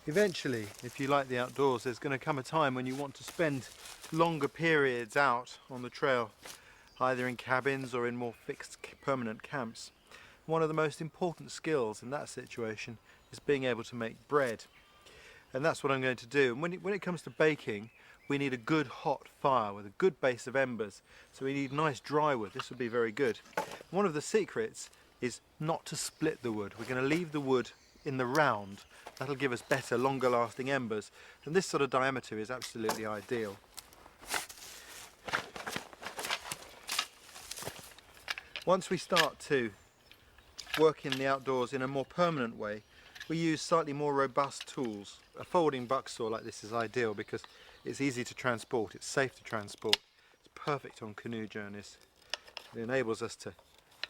Eventually, if you like the outdoors, there's going to come a time when you want to spend longer periods out on the trail, either in cabins or in more fixed permanent camps. One of the most important skills in that situation is being able to make bread. And that's what I'm going to do. And when it comes to baking, we need a good hot fire with a good base of embers. So we need nice dry wood. This would be very good. One of the secrets is not to split the wood. We're going to leave the wood in the round. That'll give us better, longer lasting embers. And this sort of diameter is absolutely ideal. Once we start to work in the outdoors in a more permanent way, we use slightly more robust tools. A folding bucksaw like this is ideal because it's easy to transport, it's safe to transport, it's perfect on canoe journeys. It enables us to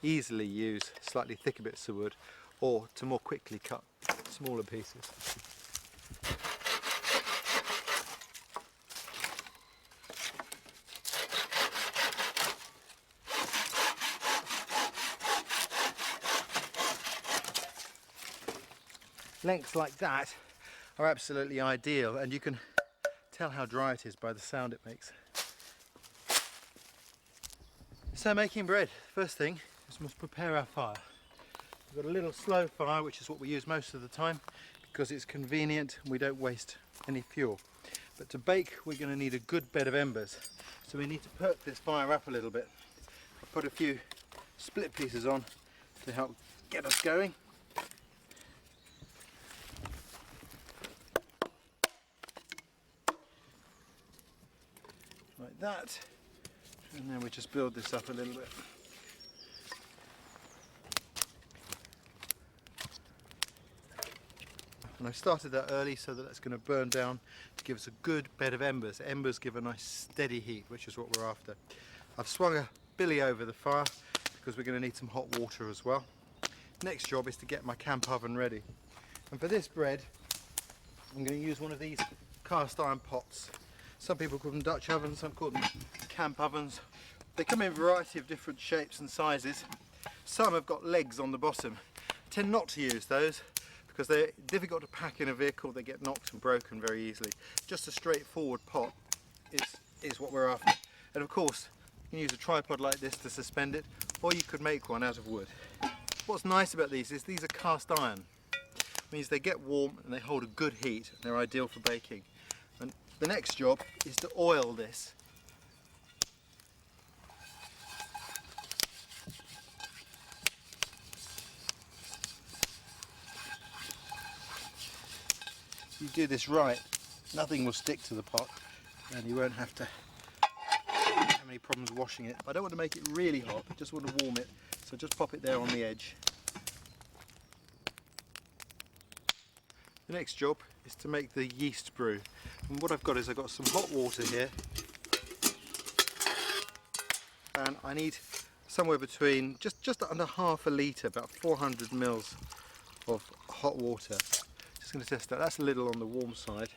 easily use slightly thicker bits of wood or to more quickly cut smaller pieces. Lengths like that are absolutely ideal, and you can tell how dry it is by the sound it makes. So making bread, first thing is we must prepare our fire. We've got a little slow fire, which is what we use most of the time because it's convenient and we don't waste any fuel. But to bake, we're going to need a good bed of embers, so we need to perk this fire up a little bit. I've put a few split pieces on to help get us going. Like that, and then we just build this up a little bit. And I've started that early so that it's going to burn down to give us a good bed of embers. Embers give a nice steady heat, which is what we're after. I've swung a billy over the fire because we're going to need some hot water as well. Next job is to get my camp oven ready. And for this bread, I'm going to use one of these cast iron pots. Some people call them Dutch ovens, some call them camp ovens. They come in a variety of different shapes and sizes. Some have got legs on the bottom. I tend not to use those because they're difficult to pack in a vehicle. They get knocked and broken very easily. Just a straightforward pot is what we're after. And of course, you can use a tripod like this to suspend it, or you could make one out of wood. What's nice about these is these are cast iron. It means they get warm and they hold a good heat, and they're ideal for baking. And the next job is to oil this. If you do this right, nothing will stick to the pot and you won't have to have any problems washing it. I don't want to make it really hot, I just want to warm it, so just pop it there on the edge. The next job is to make the yeast brew. And what I've got is I've got some hot water here, and I need somewhere between just under half a litre, about 400 mils of hot water. Just going to test that. That's a little on the warm side.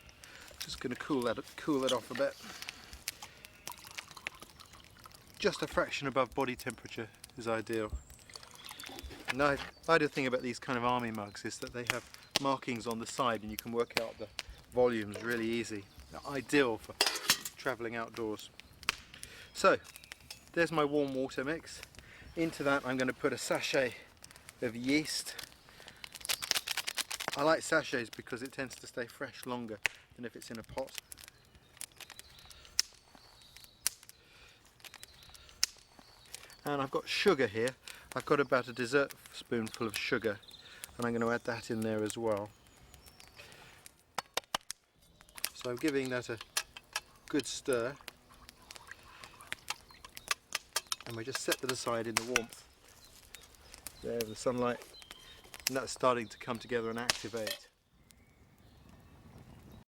Just going to cool that off a bit. Just a fraction above body temperature is ideal. And the ideal thing about these kind of army mugs is that they have markings on the side and you can work out the volumes really easy. They're ideal for travelling outdoors. So there's my warm water mix. Into that I'm going to put a sachet of yeast. I like sachets because it tends to stay fresh longer than if it's in a pot. And I've got sugar here. I've got about a dessert spoonful of sugar, and I'm going to add that in there as well. So I'm giving that a good stir, and we just set that aside in the warmth. There, the sunlight, and that's starting to come together and activate.